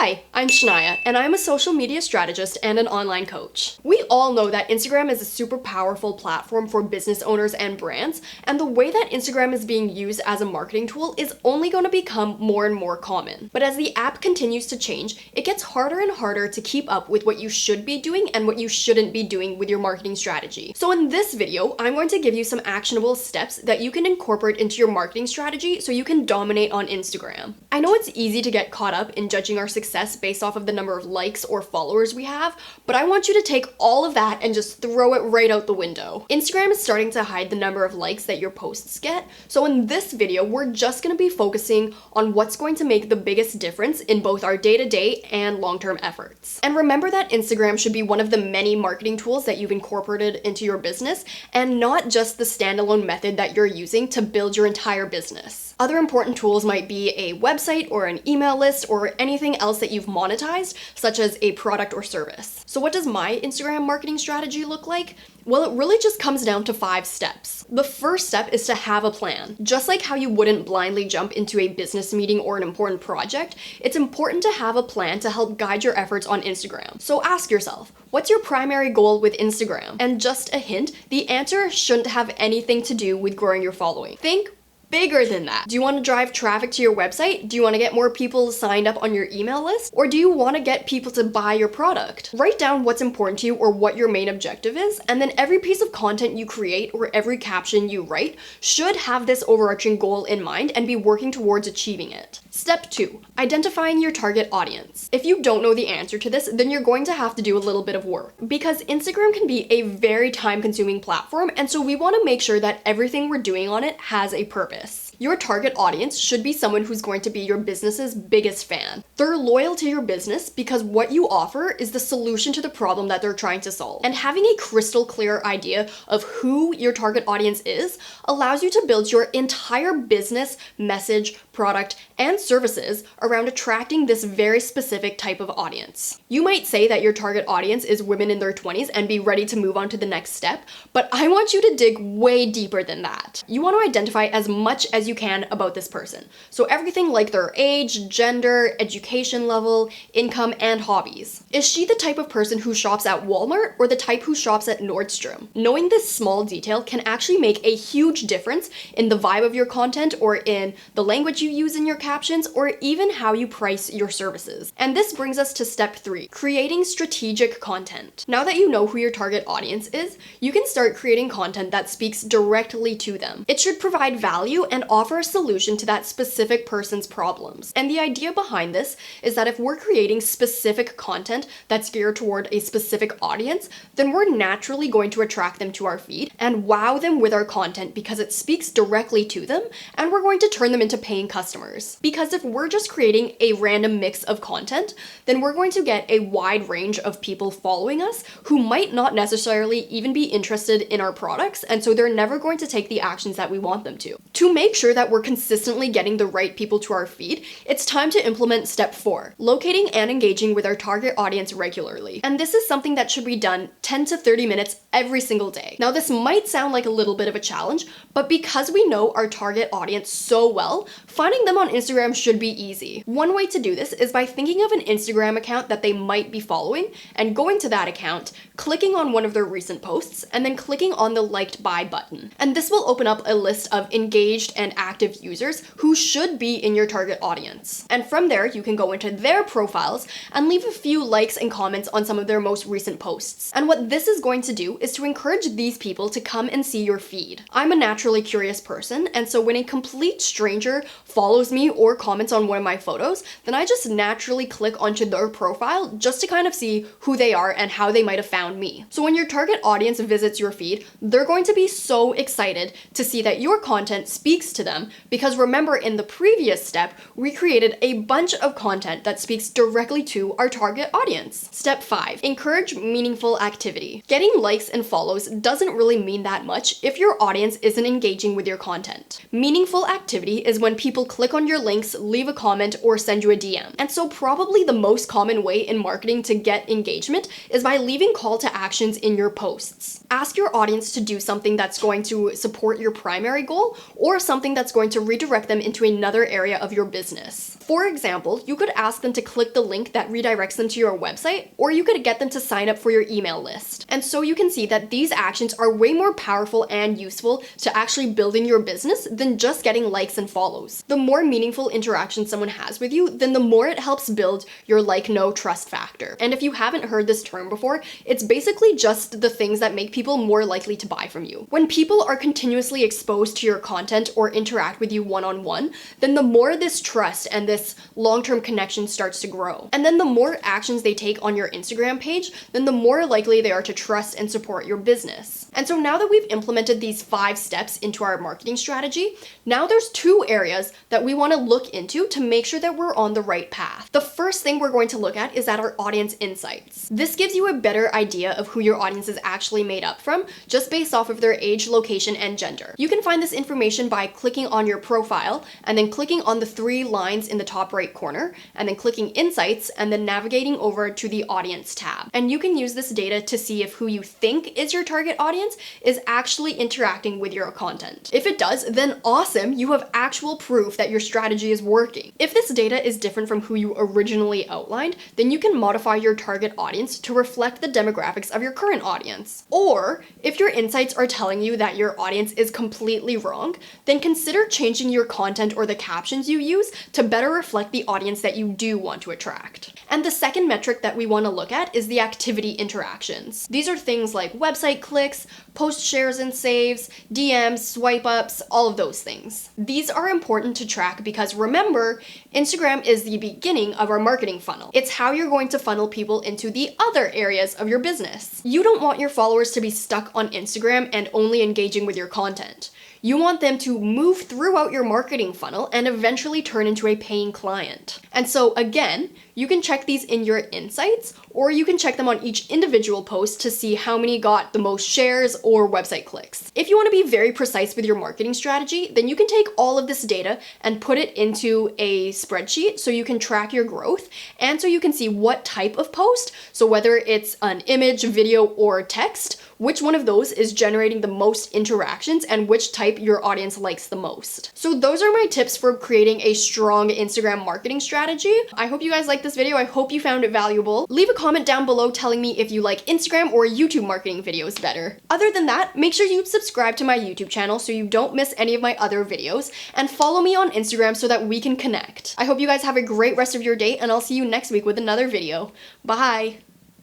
Hi, I'm Shania, and I'm a social media strategist and an online coach. We all know that Instagram is a super powerful platform for business owners and brands, and the way that Instagram is being used as a marketing tool is only going to become more and more common. But as the app continues to change, it gets harder and harder to keep up with what you should be doing and what you shouldn't be doing with your marketing strategy. So in this video, I'm going to give you some actionable steps that you can incorporate into your marketing strategy so you can dominate on Instagram. I know it's easy to get caught up in judging our success based off of the number of likes or followers we have, but I want you to take all of that and just throw it right out the window. Instagram is starting to hide the number of likes that your posts get, so in this video, we're just going to be focusing on what's going to make the biggest difference in both our day-to-day and long-term efforts. And remember that Instagram should be one of the many marketing tools that you've incorporated into your business, and not just the standalone method that you're using to build your entire business. Other important tools might be a website or an email list or anything else that you've monetized, such as a product or service. So what does my Instagram marketing strategy look like? Well, it really just comes down to 5 steps. The first step is to have a plan. Just like how you wouldn't blindly jump into a business meeting or an important project, it's important to have a plan to help guide your efforts on Instagram. So ask yourself, what's your primary goal with Instagram? And just a hint, the answer shouldn't have anything to do with growing your following. Think bigger than that. Do you want to drive traffic to your website? Do you want to get more people signed up on your email list? Or do you want to get people to buy your product? Write down what's important to you or what your main objective is, and then every piece of content you create or every caption you write should have this overarching goal in mind and be working towards achieving it. Step 2, identifying your target audience. If you don't know the answer to this, then you're going to have to do a little bit of work, because Instagram can be a very time-consuming platform, and so we want to make sure that everything we're doing on it has a purpose. Your target audience should be someone who's going to be your business's biggest fan. They're loyal to your business because what you offer is the solution to the problem that they're trying to solve. And having a crystal clear idea of who your target audience is allows you to build your entire business, message, product, and services around attracting this very specific type of audience. You might say that your target audience is women in their 20s and be ready to move on to the next step, but I want you to dig way deeper than that. You want to identify as much as you can about this person. So everything like their age, gender, education level, income, and hobbies. Is she the type of person who shops at Walmart or the type who shops at Nordstrom? Knowing this small detail can actually make a huge difference in the vibe of your content or in the language you use in your captions or even how you price your services. And this brings us to step 3, creating strategic content. Now that you know who your target audience is, you can start creating content that speaks directly to them. It should provide value and offer a solution to that specific person's problems. And the idea behind this is that if we're creating specific content that's geared toward a specific audience, then we're naturally going to attract them to our feed and wow them with our content because it speaks directly to them, and we're going to turn them into paying customers. Because if we're just creating a random mix of content, then we're going to get a wide range of people following us who might not necessarily even be interested in our products, and so they're never going to take the actions that we want them to. To make sure that we're consistently getting the right people to our feed, it's time to implement step 4, locating and engaging with our target audience regularly. And this is something that should be done 10 to 30 minutes every single day. Now, this might sound like a little bit of a challenge, but because we know our target audience so well, finding them on Instagram should be easy. One way to do this is by thinking of an Instagram account that they might be following and going to that account, clicking on one of their recent posts, and then clicking on the liked by button. And this will open up a list of engaged and active users who should be in your target audience. And from there, you can go into their profiles and leave a few likes and comments on some of their most recent posts. And what this is going to do is to encourage these people to come and see your feed. I'm a naturally curious person, and so when a complete stranger follows me or comments on one of my photos, then I just naturally click onto their profile just to kind of see who they are and how they might have found me. So when your target audience visits your feed, they're going to be so excited to see that your content speaks to them, because remember, in the previous step, we created a bunch of content that speaks directly to our target audience. Step 5, encourage meaningful activity. Getting likes and follows doesn't really mean that much if your audience isn't engaging with your content. Meaningful activity is when people click on your links, leave a comment, or send you a DM. And so probably the most common way in marketing to get engagement is by leaving call to actions in your posts. Ask your audience to do something that's going to support your primary goal or something something that's going to redirect them into another area of your business. For example, you could ask them to click the link that redirects them to your website, or you could get them to sign up for your email list. And so you can see that these actions are way more powerful and useful to actually building your business than just getting likes and follows. The more meaningful interaction someone has with you, then the more it helps build your like-no trust factor. And if you haven't heard this term before, it's basically just the things that make people more likely to buy from you. When people are continuously exposed to your content or interact with you one-on-one, then the more this trust and this long-term connection starts to grow. And then the more actions they take on your Instagram page, then the more likely they are to trust and support your business. And so now that we've implemented these 5 steps into our marketing strategy, now there's 2 areas that we want to look into to make sure that we're on the right path. The first thing we're going to look at is our audience insights. This gives you a better idea of who your audience is actually made up from, just based off of their age, location, and gender. You can find this information by clicking on your profile and then clicking on the 3 lines in the top right corner, and then clicking Insights, and then navigating over to the Audience tab. And you can use this data to see if who you think is your target audience is actually interacting with your content. If it does, then awesome, you have actual proof that your strategy is working. If this data is different from who you originally outlined, then you can modify your target audience to reflect the demographics of your current audience. Or, if your insights are telling you that your audience is completely wrong, then consider changing your content or the captions you use to better reflect the audience that you do want to attract. And the second metric that we want to look at is the activity interactions. These are things like website clicks, post shares and saves, DMs, swipe ups, all of those things. These are important to track because remember, Instagram is the beginning of our marketing funnel. It's how you're going to funnel people into the other areas of your business. You don't want your followers to be stuck on Instagram and only engaging with your content. You want them to move throughout your marketing funnel and eventually turn into a paying client. And so again, you can check these in your insights, or you can check them on each individual post to see how many got the most shares or website clicks. If you want to be very precise with your marketing strategy, then you can take all of this data and put it into a spreadsheet so you can track your growth and so you can see what type of post, so whether it's an image, video, or text, which one of those is generating the most interactions and which type your audience likes the most. So those are my tips for creating a strong Instagram marketing strategy. I hope you guys liked this video. I hope you found it valuable. Leave a comment down below telling me if you like Instagram or YouTube marketing videos better. Other than that, make sure you subscribe to my YouTube channel so you don't miss any of my other videos, and follow me on Instagram so that we can connect. I hope you guys have a great rest of your day, and I'll see you next week with another video. Bye!